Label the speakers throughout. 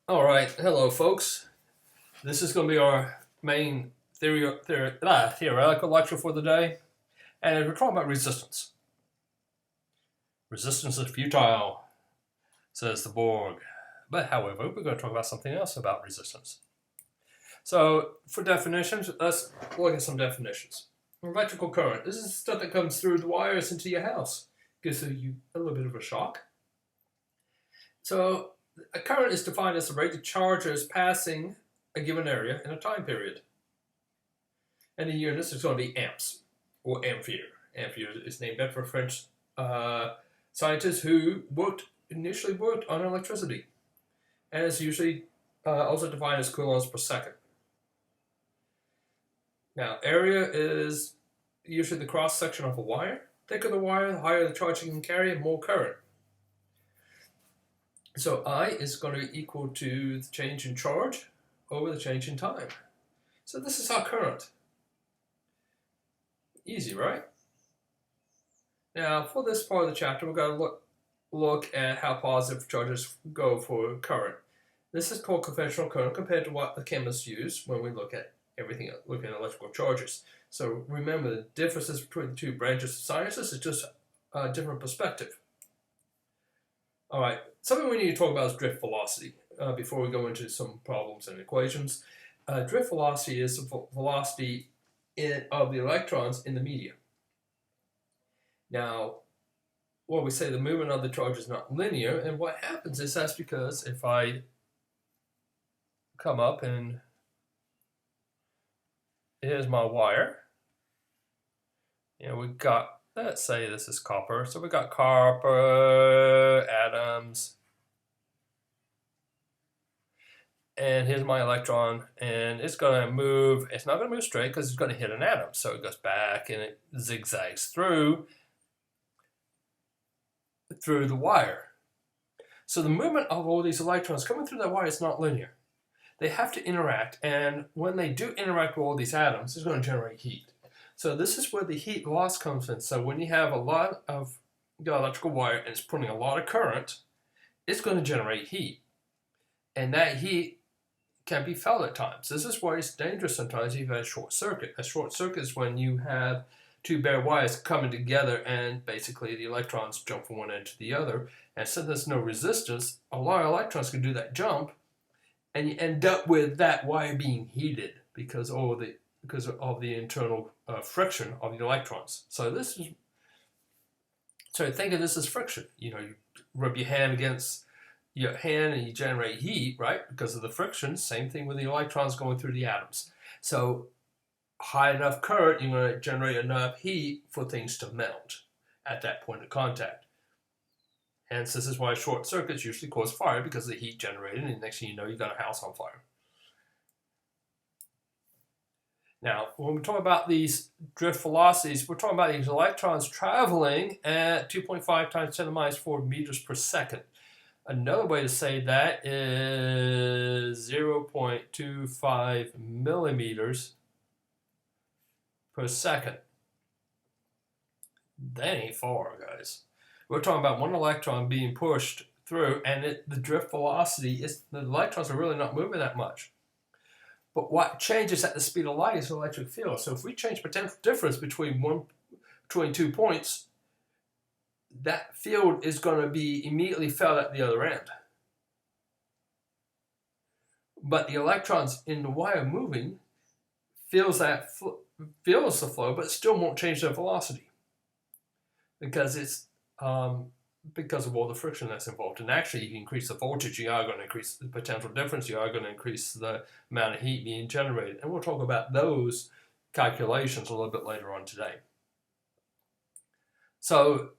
Speaker 1: All right, hello, folks. This is going to be our main theoretical lecture for the day, and we're talking about resistance. Resistance is futile, says the Borg. But however, we're going to talk about something else about resistance. So, for definitions, let's look at some definitions. Electrical current. This is stuff that comes through the wires into your house. Gives you a little bit of a shock. So, a current is defined as the rate of charges passing a given area in a time period. And the units is going to be amps or ampere. Ampere is named after French scientists who initially worked on electricity. And it's usually also defined as coulombs per second. Now, area is usually the cross section of a wire. Thicker the wire, the higher the charge you can carry, and more current. So I is going to be equal to the change in charge over the change in time. So this is our current. Easy, right? Now, for this part of the chapter, we're going to look at how positive charges go for current. This is called conventional current compared to what the chemists use when we look at everything, looking at electrical charges. So remember, the differences between the two branches of sciences is just a different perspective. All right, something we need to talk about is drift velocity before we go into some problems and equations. Drift velocity is the velocity of the electrons in the media. Now, well, we say the movement of the charge is not linear, and what happens is that's because if I come up and here's my wire, we've got, let's say this is copper, so we've got copper atoms, and here's my electron, and it's going to move. It's not going to move straight because it's going to hit an atom, so it goes back and it zigzags through the wire. So the movement of all these electrons coming through that wire is not linear. They have to interact, and when they do interact with all these atoms, it's going to generate heat. So this is where the heat loss comes in. So when you have a lot of electrical wire and it's putting a lot of current, it's going to generate heat. And that heat can be felt at times. This is why it's dangerous sometimes if you have a short circuit. A short circuit is when you have two bare wires coming together and basically the electrons jump from one end to the other. And since there's no resistance, a lot of electrons can do that jump, and you end up with that wire being heated because of the internal friction of the electrons. So think of this as friction. You rub your hand against your hand and you generate heat, right? Because of the friction. Same thing with the electrons going through the atoms. So high enough current, you're going to generate enough heat for things to melt at that point of contact. Hence, this is why short circuits usually cause fire, because of the heat generated, and next thing you know, you've got a house on fire. Now, when we talk about these drift velocities, we're talking about these electrons traveling at 2.5 times 10 to the minus 4 meters per second. Another way to say that is 0.25 millimeters per second. That ain't far, guys. We're talking about one electron being pushed through, and the drift velocity is, the electrons are really not moving that much. But what changes at the speed of light is the electric field. So if we change potential difference between 2 points, that field is going to be immediately felt at the other end. But the electrons in the wire moving feels the flow, but still won't change their velocity because it's because of all the friction that's involved. And actually, if you increase the voltage, you are going to increase the potential difference. You are going to increase the amount of heat being generated. And we'll talk about those calculations a little bit later on today. So,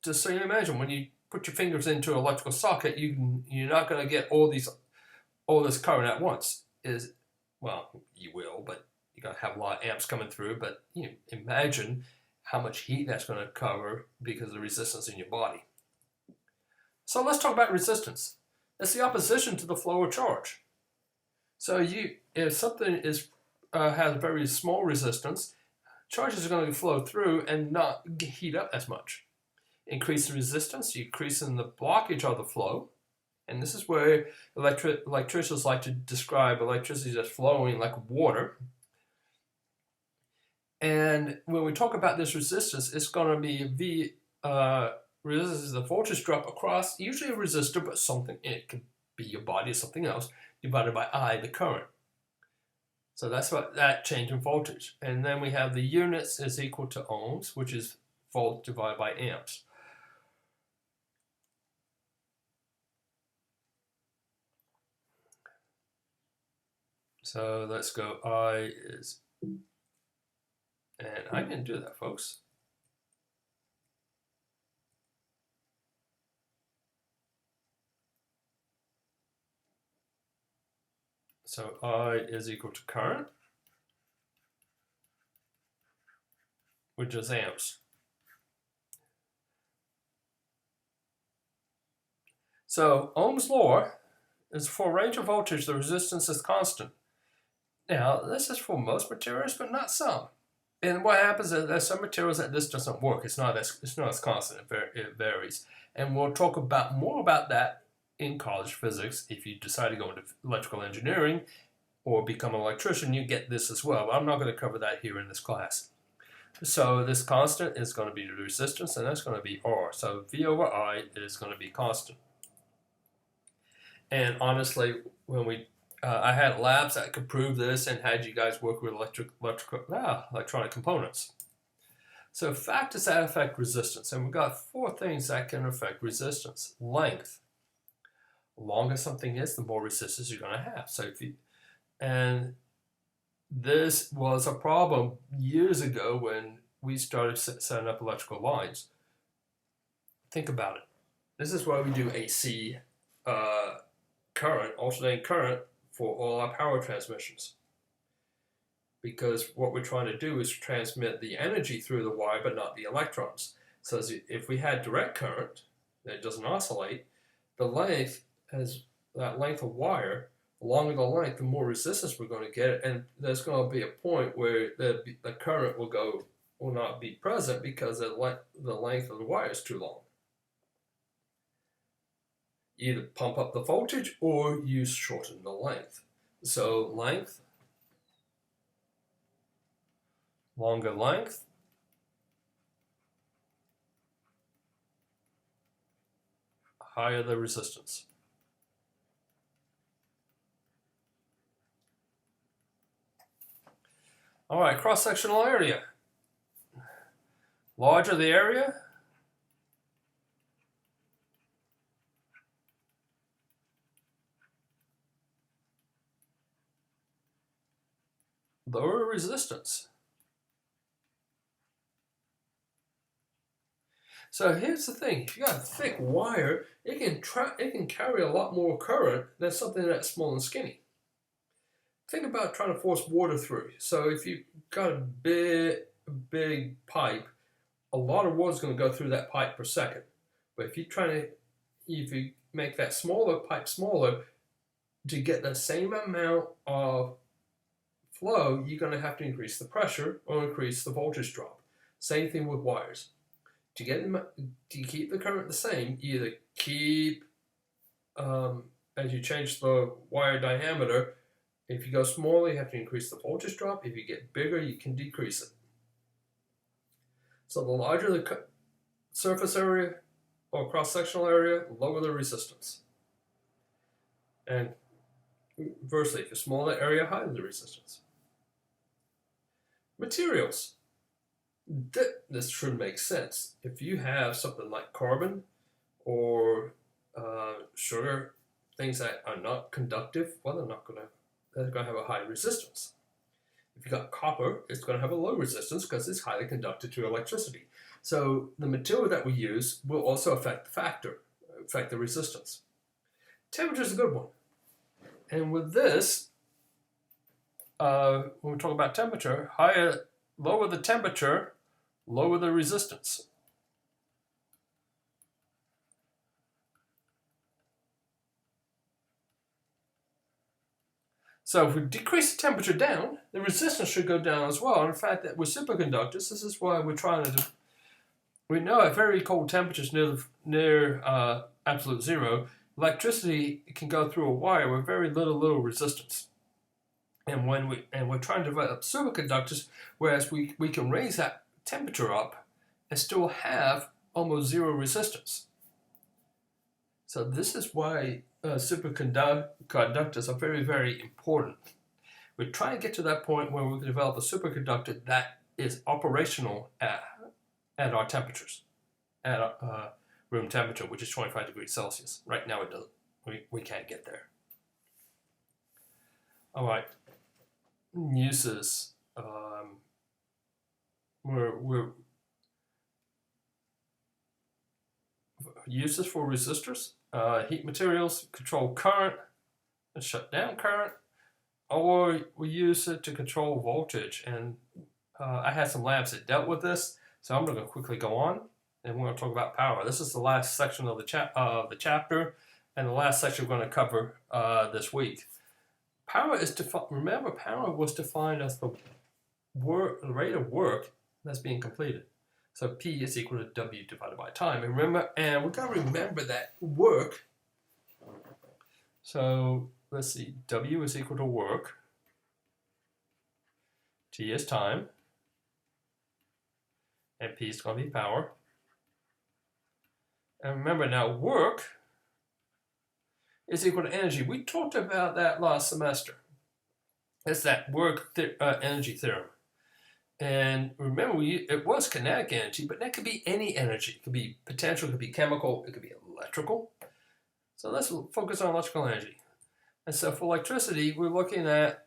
Speaker 1: just so you imagine, when you put your fingers into an electrical socket, you're not going to get all this current at once. Well, you will, but you're going to have a lot of amps coming through. But imagine how much heat that's going to cover because of the resistance in your body. So let's talk about resistance. It's the opposition to the flow of charge. So if something has a very small resistance, charges are going to flow through and not heat up as much. Increase the resistance, you increase in the blockage of the flow, And this is where electricians like to describe electricity as flowing like water. And when we talk about this resistance, it's going to be V resistance is the voltage drop across, usually a resistor, but something, it could be your body or something else, divided by I, the current. So that's what that change in voltage. And then we have the units is equal to ohms, which is volt divided by amps. So let's go, I is, and I didn't do that, folks. So I is equal to current, which is amps. So Ohm's law is for a range of voltage, the resistance is constant. Now, this is for most materials, but not some. And what happens is there's some materials that this doesn't work. It's not as constant. It varies. And we'll talk more about that in college physics. If you decide to go into electrical engineering or become an electrician, you get this as well. But I'm not going to cover that here in this class. So this constant is going to be the resistance, and that's going to be R. So V over I is going to be constant. And honestly, when I had labs that could prove this and had you guys work with electronic components. So factors that affect resistance, and we've got 4 things that can affect resistance. Length. The longer something is, the more resistance you're going to have. So and this was a problem years ago when we started setting up electrical lines. Think about it. This is why we do AC current, alternating current, for all our power transmissions. Because what we're trying to do is transmit the energy through the wire, but not the electrons. So if we had direct current that doesn't oscillate, the length, as that length of wire, the longer the length, the more resistance we're going to get, and there's going to be a point where the current will not be present because the length of the wire is too long. Either pump up the voltage or you shorten the length. So length, longer length, higher the resistance. All right, cross-sectional area. Larger the area, lower resistance. So here's the thing: if you got a thick wire, it can carry a lot more current than something that's small and skinny. Think about trying to force water through. So if you've got a big pipe, a lot of water is going to go through that pipe per second. But if you make that pipe smaller, to get the same amount of flow, you're going to have to increase the pressure or increase the voltage drop. Same thing with wires. To keep the current the same, you either keep, as you change the wire diameter, if you go smaller, you have to increase the voltage drop. If you get bigger, you can decrease it. So the larger the surface area or cross-sectional area, lower the resistance. And inversely, if you're smaller area, higher the resistance. Materials. This should make sense. If you have something like carbon or sugar, things that are not conductive, well, they're going to have a high resistance. If you got copper, it's going to have a low resistance because it's highly conductive to electricity. So the material that we use will also affect the resistance. Temperature is a good one. And with this, when we talk about temperature, lower the temperature, lower the resistance. So if we decrease the temperature down, the resistance should go down as well. And in fact, that with superconductors, this is why we're trying to do. We know at very cold temperatures near absolute zero, electricity can go through a wire with very little resistance. And we're trying to develop superconductors, whereas we can raise that temperature up and still have almost zero resistance. So this is why superconductors are very important. We're trying to get to that point where we can develop a superconductor that is operational at our temperatures, at room temperature, which is 25 degrees Celsius. Right now it doesn't. We can't get there. All right. Uses. Uses for resistors. Heat materials, control current, and shut down current, or we use it to control voltage. And I had some labs that dealt with this, so I'm going to quickly go on, and we're going to talk about power. This is the last section of the chapter, and the last section we're going to cover this week. Power is remember, power was defined as the rate of work that's being completed. So P is equal to W divided by time. And remember, and we've got to remember that work. So let's see, W is equal to work. T is time. And P is going to be power. And remember now, work is equal to energy. We talked about that last semester. It's that work energy theorem. And remember, it was kinetic energy, but that could be any energy. It could be potential, it could be chemical, it could be electrical. So let's focus on electrical energy. And so for electricity, we're looking at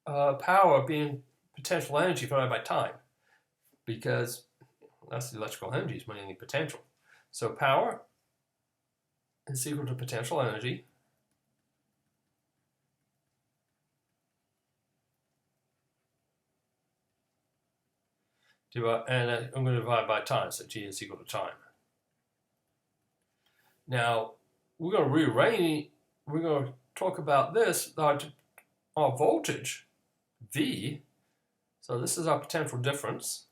Speaker 1: power being potential energy divided by time, because that's the electrical energy is mainly potential. So power is equal to potential energy and I'm going to divide by time, so T is equal to time. Now, we're going to rearrange, we're going to talk about this, our voltage, V, so this is our potential difference.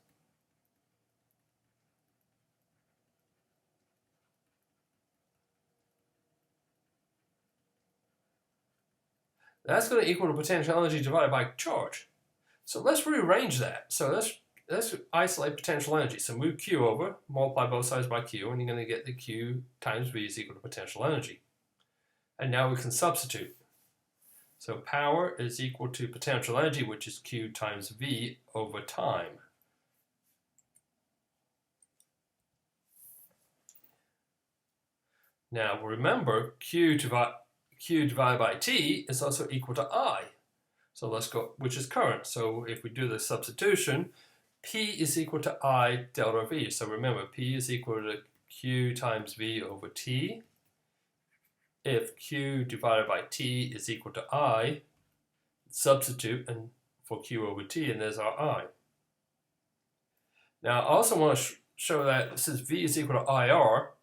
Speaker 1: That's going to equal to potential energy divided by charge. So let's rearrange that. So let's isolate potential energy. So move Q over, multiply both sides by Q, and you're going to get the Q times V is equal to potential energy. And now we can substitute. So power is equal to potential energy, which is Q times V over time. Now remember, Q divided by T is also equal to I. So let's go, which is current. So if we do the substitution, P is equal to I delta V. So remember, P is equal to Q times V over T. If Q divided by T is equal to I, substitute and for Q over T, and there's our I. Now I also want to show that since V is equal to IR,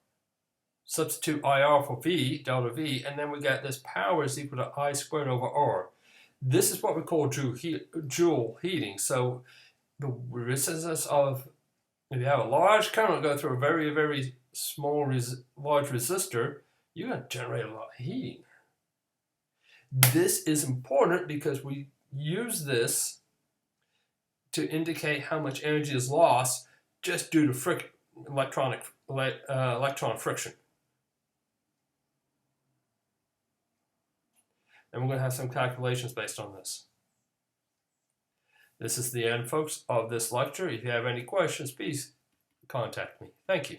Speaker 1: substitute IR for V, delta V, and then we get this power is equal to I squared over R. This is what we call Joule heating. So the resistance of, if you have a large current go through a very small large resistor, you're going to generate a lot of heating. This is important because we use this to indicate how much energy is lost just due to electron friction. And we're going to have some calculations based on this. This is the end, folks, of this lecture. If you have any questions, please contact me. Thank you.